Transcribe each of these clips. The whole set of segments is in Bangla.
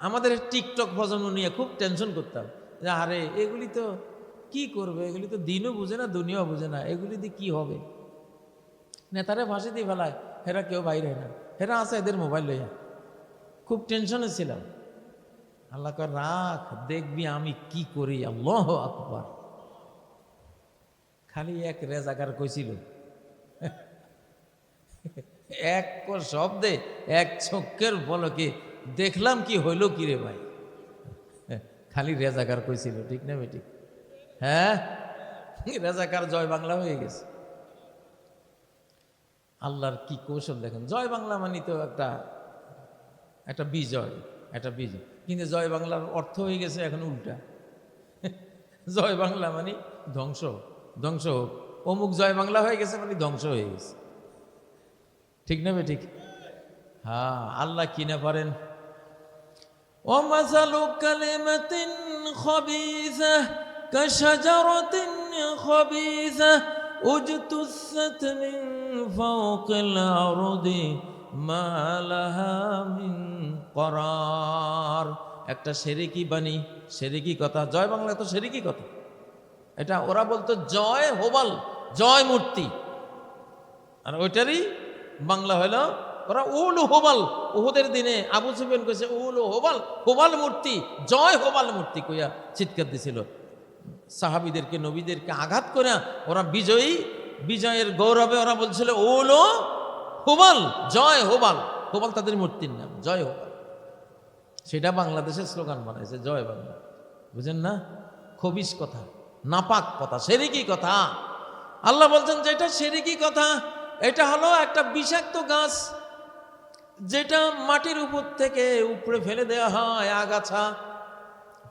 আমাদের টিকটক প্রজন্ম নিয়ে খুব টেনশন করতাম যে আরে এগুলি তো কি করবে, এগুলি তো দিনও বুঝে না দুনিয়াও বুঝে না, এগুলি দিয়ে কি হবে। নেতারা ফাঁসি দিয়ে ফেলায়, হেরা কেউ বাইরে না, হেরা আছে এদের মোবাইল লইয়া। খুব টেনশনে ছিলাম। আল্লাহ কয় রাখ, দেখবি আমি কি করি। আল্লাহ আকবার। খালি এক রেজাকার কইছিল, এক শব্দে এক চোখের পলকে দেখলাম কি হইল কি রে ভাই। খালি রেজাকার কইছিল, ঠিক না বেঠিক? হ্যাঁ, রেজাকার জয় বাংলা হয়ে গেছে। আল্লাহর কি কৌশল দেখেন। জয় বাংলা মানে তো একটা একটা বিজয়, একটা বিজয়। কিন্তু জয় বাংলার অর্থ হয়ে গেছে এখন উল্টা। জয় বাংলা মানে ধ্বংস, ধ্বংস হোক। অমুক জয় বাংলা হয়ে গেছে মানে ধ্বংস হয়ে গেছে, ঠিক না বেঠিক? হ্যাঁ, আল্লাহ কি না পারেন। ومثل كلمة خبيثة كشجرة خبيثة اجتثت من فوق الأرض ما لها من قرار। একটা সেরেকি বাণী, সেরেকি কথা। জয় বাংলা তো সেরেকি কথা। এটা ওরা বলতো জয় হোবাল, জয় মূর্তি। আর ওইটারই বাংলা হলো ওরা উল হোবাল। উহুদের দিনে আবু সুফিয়ান কইছে উল হোবাল, হোবাল মূর্তি, জয় হোবাল মূর্তি কইয়া চিৎকার দিছিল। সাহাবীদেরকে, নবীদেরকে আঘাত করে ওরা বিজয়ী, বিজয়ের গৌরবে ওরা বলছিল উল হোবাল, জয় হোবাল। হোবাল তাদের মূর্তির নাম, জয় হোবাল। সেটা বাংলাদেশের স্লোগান বানাইছে জয় বাংলা। বুঝেন না? খবিস কথা, নাপাক কথা, সেরেকি কথা। আল্লাহ বলছেন যে এটা সেরেকি কথা। এটা হলো একটা বিষাক্ত গাছ, যেটা মাটির উপর থেকে উপরে ফেলে দেওয়া হয়। আগাছা,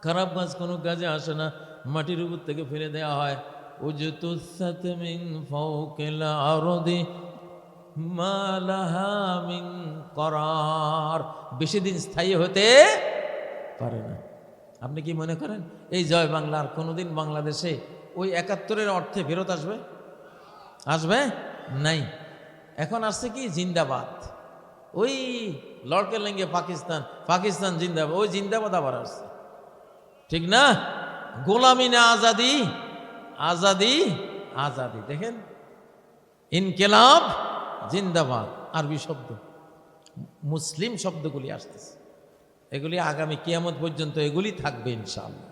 খারাপ গাছ কোনো কাজে আসে না, মাটির উপর থেকে ফেলে দেওয়া হয়। উজতুসাত মিন ফাওকিল আরদি মা লাহা মিন করার। বেশি দিন স্থায়ী হতে পারে না। আপনি কি মনে করেন এই জয় বাংলার কোনোদিন বাংলাদেশে ওই ৭১-এর অর্থে ফেরত আসবে? আসবে নাই। এখন আসছে কি জিন্দাবাদ। ওই লড়কে লেঙ্গে পাকিস্তান, পাকিস্তান জিন্দাবাদ, ওই জিন্দাবাদ আবার আসছে, ঠিক না? গোলামি না আজাদি, আজাদি আজাদি। দেখেন, ইনকিলাব জিন্দাবাদ আরবি শব্দ, মুসলিম শব্দগুলি আসতেছে। এগুলি আগামী কিয়ামত পর্যন্ত এগুলি থাকবে ইনশাআল্লাহ।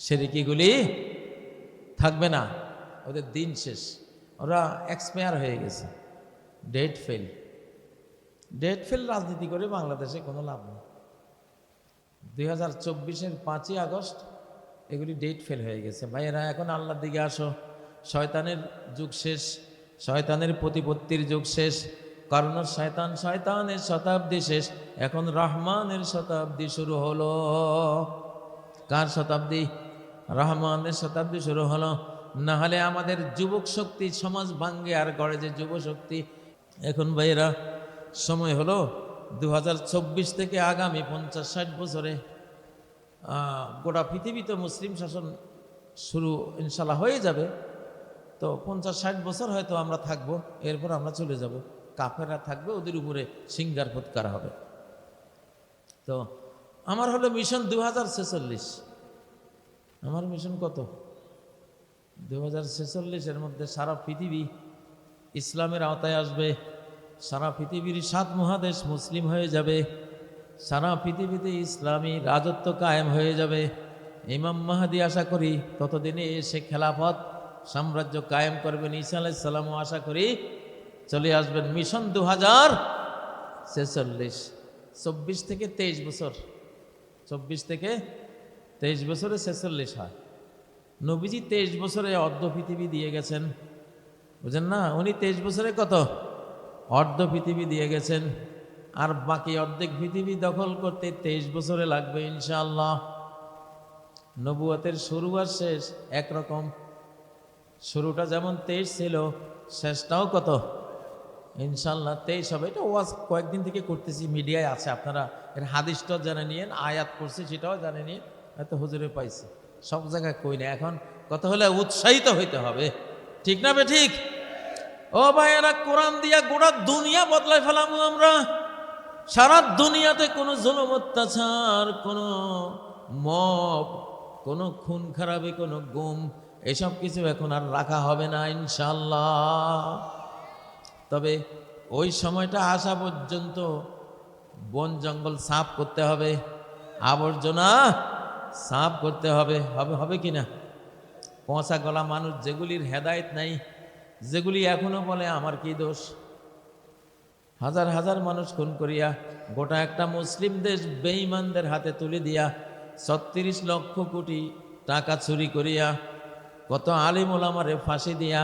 সেরেকিগুলি থাকবে না, ওদের দিন শেষ। ওরা এক্সপায়ার হয়ে গেছে, ডেট ফেল। ডেট ফেল রাজনীতি করে বাংলাদেশে কোনো লাভ নেই। 2024-এর 5ই আগস্ট এগুলি ডেট ফেল হয়ে গেছে। ভাইয়েরা, এখন আল্লাহর দিকে আসো। শয়তানের যুগ শেষ, শয়তানের প্রতিপত্তির যুগ শেষ। কারণ শয়তান, শয়তানের শতাব্দী শেষ, এখন রহমানের শতাব্দী শুরু হলো। কার শতাব্দী? রহমানের শতাব্দী শুরু হলো। না হলে আমাদের যুবক শক্তি সমাজ ভাঙ্গে আর গড়ে যে যুব শক্তি। এখন ভাইয়েরা, সময় হলো 2024 থেকে আগামী 50-60 বছরে গোটা পৃথিবীতে মুসলিম শাসন শুরু ইনশাল্লাহ হয়ে যাবে। তো 50-60 বছর হয়তো আমরা থাকবো, এরপর আমরা চলে যাব। কাফেররা থাকবে, ওদের উপরে সিঙ্গার ফুৎকার হবে। তো আমার হলো মিশন 2046। আমার মিশন কত? 2046-এর মধ্যে সারা পৃথিবী ইসলামের আওতায় আসবে। সারা পৃথিবীর 7 মহাদেশ মুসলিম হয়ে যাবে। সারা পৃথিবীতে ইসলামী রাজত্ব কায়েম হয়ে যাবে। ইমাম মাহদী আশা করি ততদিনে এসে খেলাফত সাম্রাজ্য কায়েম করবেন। ঈসা আলাইহিস সালামও আশা করি চলে আসবেন। মিশন 2046, 24 থেকে 23 বছর। 24 থেকে 23 বছরে 46 হয়। নবীজি 23 বছরে অর্ধ পৃথিবী দিয়ে গেছেন, বুঝেন না? উনি 23 বছরে কত? অর্ধ পৃথিবী দিয়ে গেছেন। আর বাকি অর্ধেক পৃথিবী দখল করতে 23 বছরে লাগবে ইনশাআল্লাহ। নবুয়তের শুরু আর শেষ একরকম। শুরুটা যেমন 23 ছিল, শেষটাও কত? ইনশাআল্লাহ 23 হবে। এটা ওয়াজ কয়েকদিন থেকে করতেছি, মিডিয়ায় আছে, আপনারা এর হাদিসটাও জানে নিয়েন, আয়াত করছি সেটাও জানে নিয়ে। হয়তো হুজুরে পাইছে, সব জায়গায় কই না। এখন কথা হলে উৎসাহিত হইতে হবে, ঠিক না বে ঠিক? ও ভাইয়েরা, কোরআন দিয়া গোটা দুনিয়া বদলায় ফেলামু আমরা। সারা দুনিয়াতে কোনো জুলুম অত্যাচার, কোনো মব, কোনো খুন খারাপি, কোনো গুম, এসব কিছু এখন আর রাখা হবে না ইনশাআল্লাহ। তবে ওই সময়টা আসা পর্যন্ত বন জঙ্গল সাফ করতে হবে, আবর্জনা সাফ করতে হবে। হবে কি না? পচা গলা মানুষ যেগুলির হেদায়েত নাই, যেগুলি এখনো বলে আমার কি দোষ, হাজার হাজার মানুষ খুন করিয়া গোটা একটা মুসলিম দেশ বেঈমানদের হাতে তুলে দিয়া ৩৬ লক্ষ কোটি টাকা চুরি করিয়া কত আলিম ওলামারে ফাঁসি দিয়া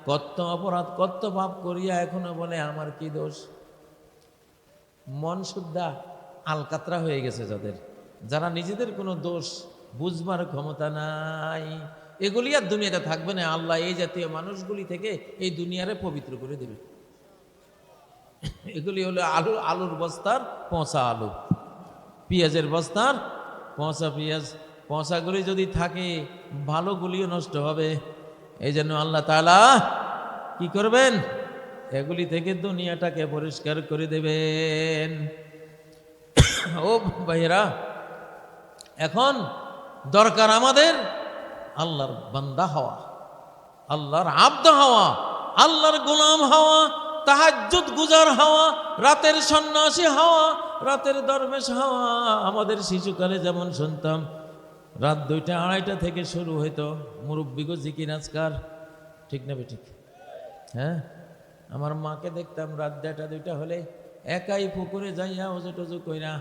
কত অপরাধ কত পাপ করিয়া এখনো বলে আমার কি দোষ। মন শুদ্ধা আলকাতরা হয়ে গেছে যাদের, যারা নিজেদের কোনো দোষ বুঝবার ক্ষমতা নাই, এগুলি আর দুনিয়াতে থাকবে না। আল্লাহ এই জাতীয় মানুষগুলি থেকে এই দুনিয়ারে পবিত্র করে দেবে। এগুলি হলো আলুর বস্তার পচা আলু, পেঁয়াজের বস্তার পচা পেঁয়াজ। পচাগুলি যদি থাকে ভালোগুলিও নষ্ট হবে। এই জন্য আল্লাহ তাআলা কি করবেন? এগুলি থেকে দুনিয়াটাকে পরিষ্কার করে দেবেন। ও ভাইয়েরা, এখন দরকার আমাদের আল্লাহর বান্দা হওয়া, আল্লাহর আব্দ হওয়া, আল্লাহর গোলাম হওয়া, তাহাজ্জুদ গুজার হওয়া, রাতের সন্ন্যাসী হওয়া, রাতের দরবেশ হওয়া। আমাদের শিশুকালে যেমন শুনতাম রাত 2টা 2:30 থেকে শুরু হইতো মুরব্বিগো জিকির আজকার, ঠিক না বেঠিক? হ্যাঁ, আমার মাকে দেখতাম রাত 1:30 2টা হলে একাই পুকুরে যাইয়া ওজু টজু কইরা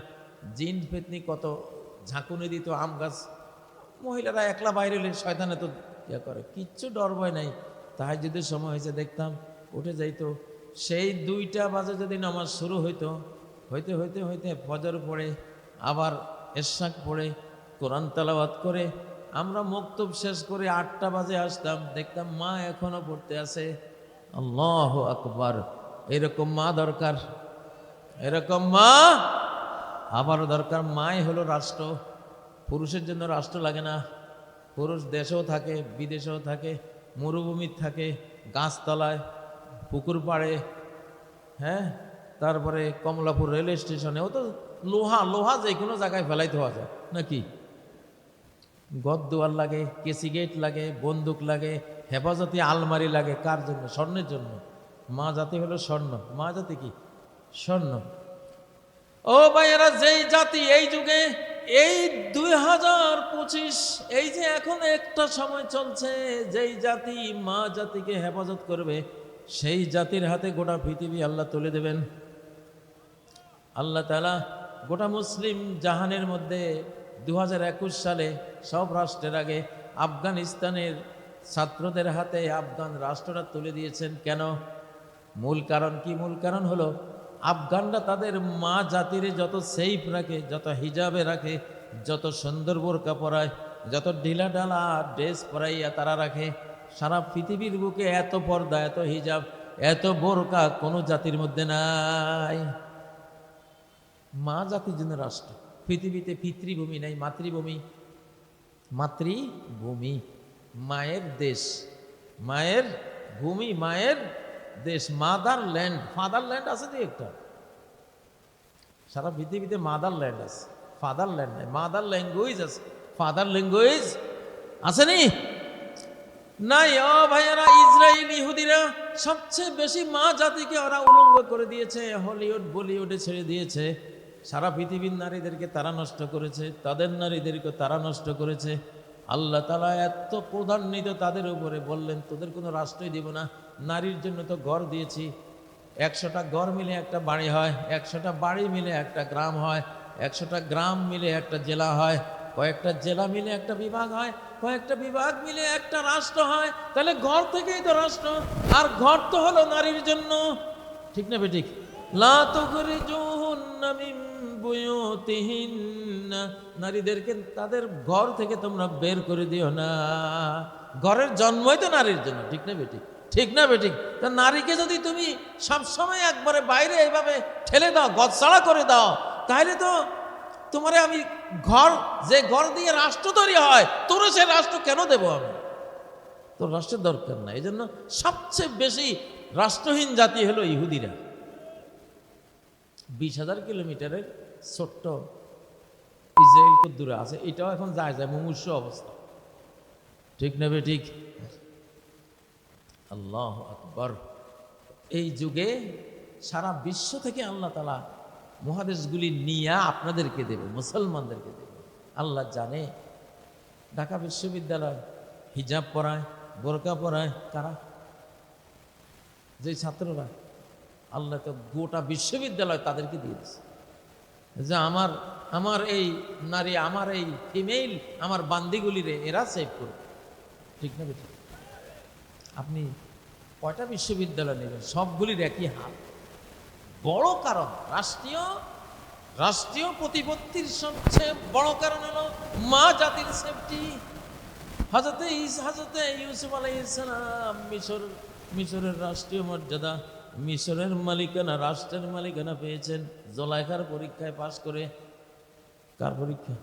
জিন পেতনি কত ঝাঁকুনি দিত আম গাছ। মহিলারা একলা বাইরে হলে শয়তানে তো ইয়া করে, কিচ্ছু ডর ভয় নাই। তাহাজ্জুদের সময় হয়েছে দেখতাম উঠে যাইতো। সেই 2টা বাজে যদি নামাজ শুরু হইতো, হইতে হইতে হইতে ফজর পড়ে আবার এশাক পড়ে কোরআন তেলাওয়াত করে আমরা মক্তব শেষ করে 8টা বাজে আসতাম, দেখতাম মা এখনো পড়তে আছে। আল্লাহু আকবার। এরকম মা দরকার, এরকম মা আবারও দরকার। মাই হলো রাষ্ট্র। পুরুষের জন্য রাষ্ট্র লাগে না। পুরুষ দেশেও থাকে, বিদেশেও থাকে, মরুভূমির থাকে, গাছতলায়, পুকুর পাড়ে, হ্যাঁ, তারপরে কমলাপুর রেল স্টেশনেও তো লোহা যে কোনো জায়গায় ফেলাইতে হওয়া যায় নাকি? গদ্দুয়ার লাগে, কেসি গেট লাগে, বন্দুক লাগে, হেফাজতি আলমারি লাগে। কার জন্য? স্বর্ণের জন্য। মা জাতি হলো স্বর্ণ। মা জাতি কি? স্বর্ণ। ও ভাইয়েরা, যেই জাতি এই যুগে, এই 2025, এই যে এখন একটা সময় চলছে, যেই জাতি মা জাতিকে হেফাজত করবে, সেই জাতির হাতে গোটা পৃথিবী আল্লাহ তুলে দেবেন। আল্লাহ তাআলা গোটা মুসলিম জাহানের মধ্যে 2021 সালে সব রাষ্ট্রের আগে আফগানিস্তানের ছাত্রদের হাতে আফগান রাষ্ট্রটা তুলে দিয়েছেন। কেন? মূল কারণ কি? মূল কারণ হলো আফগানরা তাদের মা জাতির যত সেফ রাখে, যত হিজাবে রাখে, যত সুন্দর বোরকা পরায়, যত ঢিলা ঢালা ড্রেস পরাইয়া তারা রাখে, সারা পৃথিবীর বুকে এত পর্দা, এত হিজাব, এত বোরকা কোনো জাতির মধ্যে নাই। মা জাতির জন্য রাষ্ট্র। পৃথিবীতে পিতৃভূমি নাই, মাতৃভূমি। মাতৃভূমি মায়ের দেশ, মায়ের ভূমি, মায়ের দেশ। মাদার ল্যান্ড, ফাদার ল্যান্ড আছে যে একটা, সারা পৃথিবীতে মাদার ল্যান্ড আছে, ফাদার ল্যান্ড নাই। মাদার ল্যাঙ্গুয়েজ আছে, ফাদার ল্যাঙ্গুয়েজ আসেনি? নাই। ও ভাইয়েরা, ইসরায়েল ইহুদিরা সবচেয়ে বেশি মা জাতিকে ওরা উলঙ্গ করে দিয়েছে, হলিউড বলিউডে ছেড়ে দিয়েছে। সারা পৃথিবীর নারীদেরকে তারা নষ্ট করেছে, তাদের নারীদেরকে তারা নষ্ট করেছে। আল্লাহ তাআলা এত প্রধান্বিত তাদের উপরে, বললেন তোদের কোনো রাষ্ট্রই দিব না। নারীর জন্য তো ঘর দিয়েছি, 100টা ঘর মিলে একটা বাড়ি হয়, 100টা বাড়ি মিলে একটা গ্রাম হয়, 100টা গ্রাম মিলে একটা জেলা হয়, কয়েকটা জেলা মিলে একটা বিভাগ হয়, কয়েকটা বিভাগ মিলে একটা রাষ্ট্র হয়। তাহলে ঘর থেকেই তো রাষ্ট্র। আর ঘর তো হলো নারীর জন্য, ঠিক না বেঠিক? লা তুখরিজুহুন্না মিন বুয়ুতিহিন্না, নারীদেরকে তাদের ঘর থেকে তোমরা বের করে দিও না। ঘরের জন্মই তো নারীর জন্য, ঠিক না বেঠিক? ঠিক না বেঠিক? তা নারীকে যদি তুমি সবসময় একবারে বাইরে এইভাবে ঠেলে দাও, গদছাড়া করে দাও, তাহলে তো তোমারে আমি ঘর, যে ঘর দিয়ে রাষ্ট্র তৈরি হয়, তোরে সে রাষ্ট্র কেন দেব আমি? তোর রাষ্ট্রের দরকার নাই। এই জন্য সবচেয়ে বেশি রাষ্ট্রহীন জাতি হলো ইহুদিরা। 20,000 কিলোমিটারের ছোট্ট ইসরায়েল খুব দূরে আছে, এটাও এখন যায় মুমূর্ষু অবস্থা, ঠিক না বে ঠিক? আল্লাহু আকবার। এই যুগে সারা বিশ্ব থেকে আল্লাহ তাআলা মহাদেশগুলি নিয়ে আপনাদেরকে দেবে, মুসলমানদেরকে দেবে। আল্লাহ জানে ঢাকা বিশ্ববিদ্যালয় হিজাব পরায়, বোরকা পরায় কারা? যে ছাত্ররা। আল্লাহ তো গোটা বিশ্ববিদ্যালয় তাদেরকে দিয়ে দিচ্ছে যে আমার এই নারী, আমার এই ফিমেল, আমার বান্দিগুলিরে এরা সেভ করবে, ঠিক না বেঠিক? আপনি কয়টা বিশ্ববিদ্যালয় নেবেন? সবগুলির একই হাল। বড় কারণ রাষ্ট্রীয় প্রতিপত্তির সবচেয়ে বড় কারণ হলো মা জাতির সেফটি। হযরতে ইউসুফ আলাইহিস সালাম মিশরের রাষ্ট্রীয় মর্যাদা, মিশরের মালিকানা, রাষ্ট্রের মালিকানা পেয়েছেন জুলাইখার পরীক্ষায় পাশ করে। কার পরীক্ষা?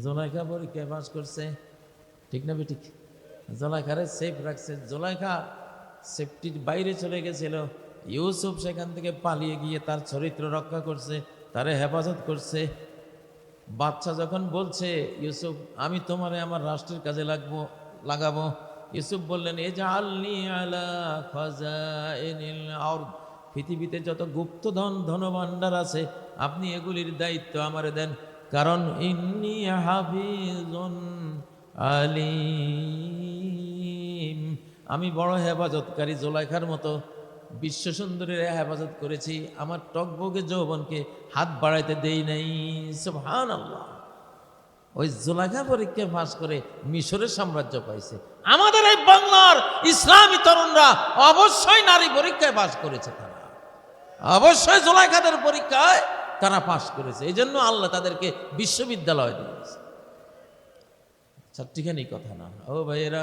জুলাইখা পরীক্ষায় পাশ করছে, ঠিক না বেঠিক? জুলাইখারে সেফ রাখছে। জুলাইখা সেফটির বাইরে চলে গেছিল, ইউসুফ সেখান থেকে পালিয়ে গিয়ে তার চরিত্র রক্ষা করছে, তারে হেফাজত করছে। বাচ্চা যখন বলছে ইউসুফ আমি তোমারে আমার রাষ্ট্রের কাজে লাগাবো, ইউসুফ বললেন ইজআলনি আলা খাযাইনিল আরদ, পৃথিবীতে যত গুপ্তধন ধনভাণ্ডার আছে আপনি এগুলির দায়িত্ব আমারে দেন, কারণ ইন্নী হাফিজুন আলিম, আমি বড় হেফাজতকারী। জুলাইখার মতো বিশ্ব সুন্দরীর হেফাজত করেছি, আমার টকবগে যৌবনকে হাত বাড়াইতে দেই নাই। সুবহানাল্লাহ। ওই জুলাইখা পরীক্ষায় পাস করে মিশরের সাম্রাজ্য পাইছে। আমাদের এই বাংলার ইসলামী তরুণরা অবশ্যই নারী পরীক্ষায় পাস করেছে, তারা অবশ্যই জুলাইখাদের পরীক্ষায় তারা পাস করেছে। এই জন্য আল্লাহ তাদেরকে বিশ্ববিদ্যালয় দিয়েছে। চারটিখানি কথা না ও ভাইয়েরা।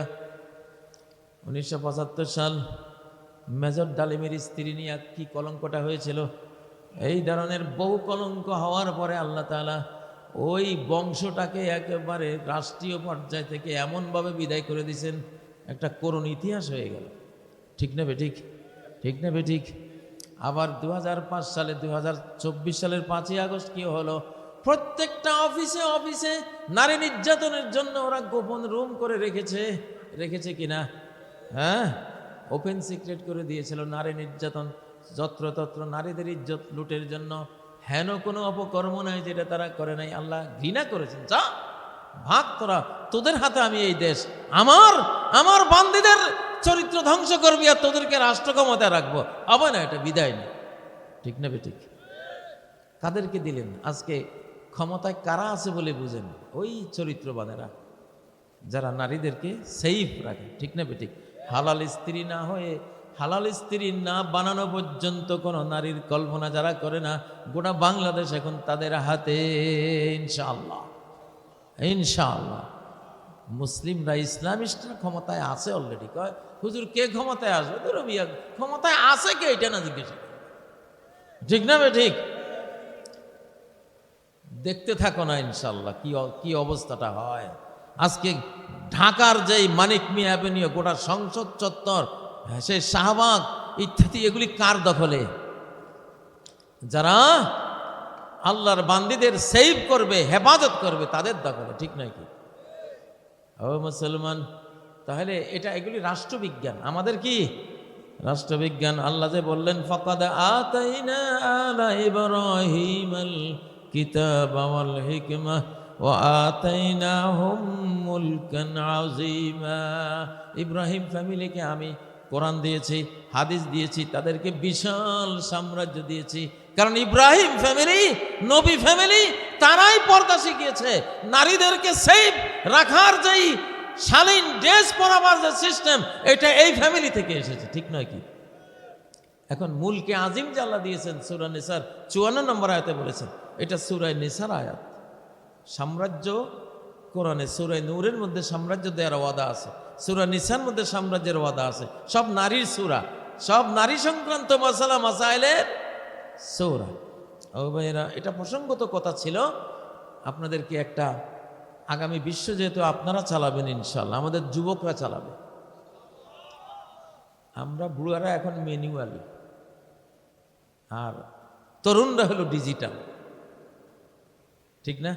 1975 সাল মেজর ডালিমের স্ত্রী নিয়ে কি কলঙ্কটা হয়েছিল, এই ধরনের বহু কলঙ্ক হওয়ার পরে আল্লাহ তাআলা ওই বংশটাকে একেবারে রাষ্ট্রীয় পর্যায় থেকে এমনভাবে বিদায় করে দিয়েছেন, একটা করুণ ইতিহাস হয়ে গেল, ঠিক না বেঠিক? ঠিক না বেঠিক? আবার 2005 সালে 2024 সালের 5ই আগস্ট কি হলো? প্রত্যেকটা অফিসে নারী নির্যাতনের জন্য ওরা গোপন রুম করে রেখেছে কিনা? হ্যাঁ, ওপেন সিক্রেট করে দিয়েছিল। নারী নির্যাতন, যত্রতত্র নারীদের ইজ্জত লুটের জন্য হেন কোনো অপকর্ম নাই যেটা তারা করে নাই। আল্লাহ ঘৃণা করেছেন, যা ভাগ তোরা, তোদের হাতে আমি এই দেশ, আমার বান্দীদের চরিত্র ধ্বংস করবি আর তোদেরকে রাষ্ট্র ক্ষমতায় রাখবো, হবে না, এটা বিদায় নেই, ঠিক না বেঠিক? কাদেরকে দিলেন? আজকে ক্ষমতায় কারা আছে বলে বুঝেন? ওই চরিত্রবানেরা যারা নারীদেরকে সেফ রাখে, ঠিক না বেঠিক? হালাল স্ত্রী না হয়ে, হালাল স্ত্রী না বানানো পর্যন্ত কোনো নারীর কল্পনা যারা করে না, গোটা বাংলাদেশ এখন তাদের হাতে। ইনশাআল্লাহ ইনশাআল্লাহ মুসলিমরা, ইসলামিস্টরা ক্ষমতায় আছে অলরেডি। কয় হুজুর কে ক্ষমতায় আসবে? ক্ষমতায় আছে কে এটা না জিজ্ঞেস, ঠিক না বেঠিক? দেখতে থাকো না ইনশাআল্লাহ কি অবস্থাটা হয়। আজকে ঢাকার যেই মানিক মিয়া অ্যাভিনিউ, গোটা সংসদ চত্বর, সেই শাহবাগ ইত্যাদি, এগুলি কার দখলে? যারা আল্লাহর বান্দীদের সেভ করবে, হেফাজত করবে, তাদের দখলে, ঠিক নয় কি? ও মুসলমান, তাহলে এগুলি রাষ্ট্রবিজ্ঞান। আমাদের কি রাষ্ট্রবিজ্ঞান? আল্লাহ যে বললেন ফাকাদ আতাইনা আলা ইব্রাহিমাল কিতাবা ওয়াল হিকমাহ ওয়া আতাইনাহুম মুলকান আযীমা। ইব্রাহিম ফ্যামিলিকে আমি কোরআন দিয়েছি, হাদিস দিয়েছি, তাদেরকে বিশাল সাম্রাজ্য দিয়েছি। কারণ ইব্রাহিম ফ্যামিলি, নবী ফ্যামিলি, তারাই পর্দা শিখিয়েছে। নারীদেরকে সেফ রাখার যেই শালীন ড্রেস পরাবার যে সিস্টেম, এটা এই ফ্যামিলি থেকে এসেছে, ঠিক নয় কি? এখন মুলকে আজিম যে আল্লাহ দিয়েছেন সূরা নিসার 54 নম্বর আয়াতে বলেছেন, এটা সূরা নিসার আয়াত। সাম্রাজ্য কোরআনে সূরা নূরের মধ্যে সাম্রাজ্য দেওয়ার ওয়াদা আছে, সূরা নিসার মধ্যে সাম্রাজ্যের ওয়াদা আছে। সব নারীর সূরা, সব নারী সংক্রান্ত মাসালা মাসাইলের সূরা। ও ভাইরা, এটা প্রসঙ্গত কথা ছিল আপনাদেরকে একটা, আগামী বিশ্ব যেহেতু আপনারা চালাবেন ইনশাআল্লাহ, আমাদের যুবকরা চালাবে, আমরা বুড়ারা এখন ম্যানুয়ালি। আর তরুণরা হলো ডিজিটাল, ঠিক না?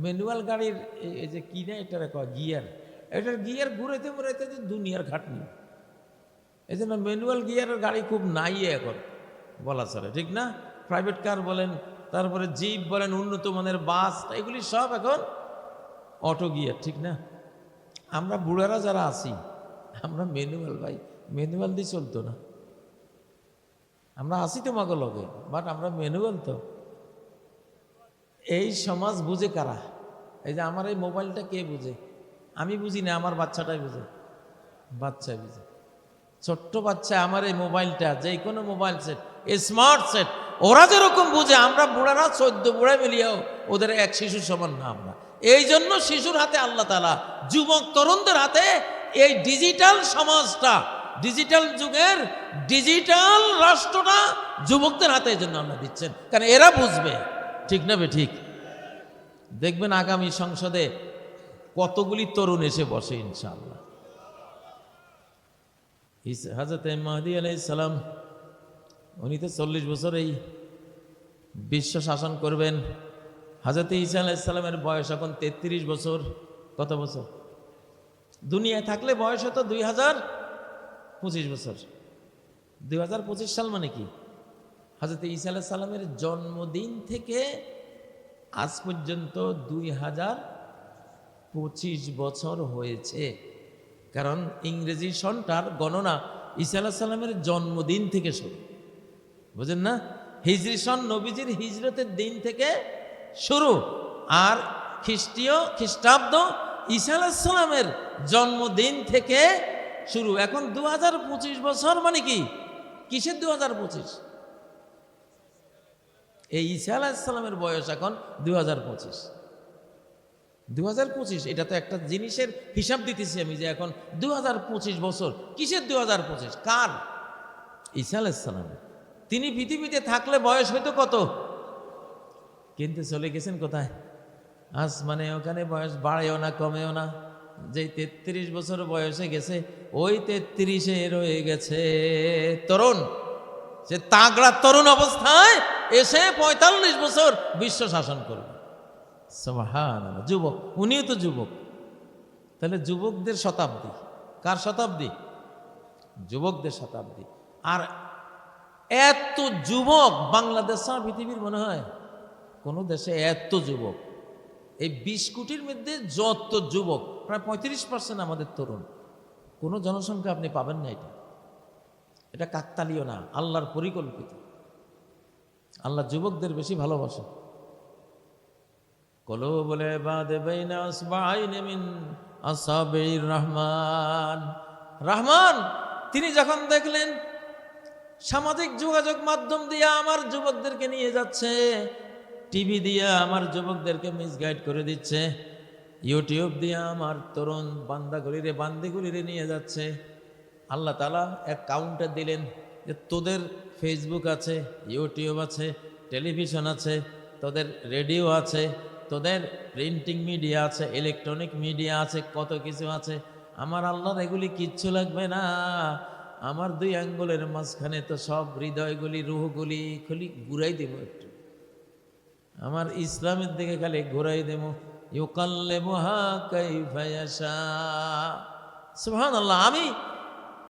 ম্যানুয়াল গাড়ির এই যে কি না এটার গিয়ার, এটার গিয়ার ঘুরাইতে ঘুরাইতে দুনিয়ার খাটনি। এই জন্য ম্যানুয়াল গিয়ারের গাড়ি খুব নাই এখন বলা চলে, ঠিক না? প্রাইভেট কার বলেন, তারপরে জিপ বলেন, উন্নত মানের বাস, এগুলি সব এখন অটো গিয়ার, ঠিক না? আমরা বুড়ারা যারা আছি আমরা ম্যানুয়াল, ভাই ম্যানুয়াল দিয়ে চলতো না। আমরা আসি তো মাগো লগে, বাট আমরা ম্যানুয়াল তো। এই সমাজ বুঝে কারা? এই যে আমার এই মোবাইলটা কে বুঝে? আমি বুঝি না, আমার বাচ্চাটাই বুঝে, বাচ্চা বুঝে। ছোট্ট বাচ্চা আমার এই মোবাইলটা, যে কোনো মোবাইল সেট, স্মার্ট সেট, ওরা যেরকম বুঝে আমরা বুড়ারা 14 বুড়া মিলিয়েও ওদের এক শিশুর সমান না আমরা। এই জন্য শিশুর হাতে আল্লাহ তাআলা, যুবক তরুণদের হাতে এই ডিজিটাল সমাজটা, ডিজিটাল যুগের ডিজিটাল রাষ্ট্রটা যুবকদের হাতে এই জন্য আল্লাহ দিচ্ছেন, কারণ এরা বুঝবে, ঠিক না বে ঠিক? দেখবেন আগামী সংসদে কতগুলি তরুণ এসে বসে ইনশাআল্লাহ। হযরত মাহদী আলাইহিস সালাম উনি তো 40 বছর এই বিশ্ব শাসন করবেন। হযরত ঈসা আলাইহিস সালামের বয়স এখন 33 বছর। কত বছর? দুনিয়ায় থাকলে বয়স হতো 2025 বছর। 2025 সাল মানে কি? হযরত ঈসা আলাইহিস সালামের জন্মদিন থেকে আজ পর্যন্ত 2025 বছর হয়েছে। কারণ ইংরেজি সনটার গণনা ঈসা আলাইহিস সালামের জন্মদিন থেকে শুরু, বুঝেন না? হিজরি সন নবীজির হিজরতের দিন থেকে শুরু, আর খ্রিস্টাব্দ ঈসা আলাইহিস সালামের জন্মদিন থেকে শুরু। এখন 2025 বছর মানে কি? কিসের 2025? এই ঈসা আলাইহিস সালামের বয়স এখন 2025। এটা তো একটা জিনিসের হিসাব দিতেছি আমি, যে এখন 2025 বছর। কিসের 2025? কার? ঈসা আলাইহিস সালামের। তিনি পৃথিবীতে থাকলে বয়স হয়তো কত, কিন্তু চলে গেছেন কোথায়? আজ মানে ওখানে বয়স বাড়েও না কমেও না। যে 33 বছর বয়সে গেছে, ওই 33-এ রয়ে গেছে তরুণ। সে তাগড়া তরুণ অবস্থায় এসে 45 বছর বিশ্ব শাসন করবে। সুবহানাল্লাহ, যুবক, উনিও তো যুবক। তাহলে যুবকদের শতাব্দী। কার শতাব্দী? যুবকদের শতাব্দী। আর এত যুবক বাংলাদেশ ছাড়া পৃথিবীর মনে হয় কোন দেশে এত যুবক। এই 20 কোটির মধ্যে যত যুবক, প্রায় 35% আমাদের তরুণ। কোনো জনসংখ্যা আপনি পাবেন না। এটা কাকতালীয় না, আল্লাহর পরিকল্পিত। আল্লাহ যুবকদের বেশি ভালোবাসে। কলুবুল ইবাদি বাইনা আসবাইনি মিন আসাবির রহমান। রহমান তিনি যখন দেখলেন সামাজিক যোগাযোগ মাধ্যম দিয়ে আমার যুবকদেরকে নিয়ে যাচ্ছে, টিভি দিয়ে আমার যুবকদেরকে মিসগাইড করে দিচ্ছে, ইউটিউব দিয়ে আমার তরুণ বান্দিগুলিরে নিয়ে যাচ্ছে, আল্লাহ তাআলা এক কাউন্টার দিলেন যে তোদের ফেসবুক আছে, ইউটিউব আছে, টেলিভিশন আছে, তোদের রেডিও আছে, তোদের প্রিন্টিং মিডিয়া আছে, ইলেকট্রনিক মিডিয়া আছে, কত কিছু আছে। আমার আল্লাহর এগুলি কিচ্ছু লাগবে না। আমার 2 আঙ্গুলের মাঝখানে তো সব হৃদয়গুলি, রুহগুলি খালি ঘুরাই দেব একটু, আমার ইসলামের দিকে খালি ঘুরাই দেব। ইউকাল্লিবুহা কাইফা ইয়াশা। সুবহানাল্লাহ। আমি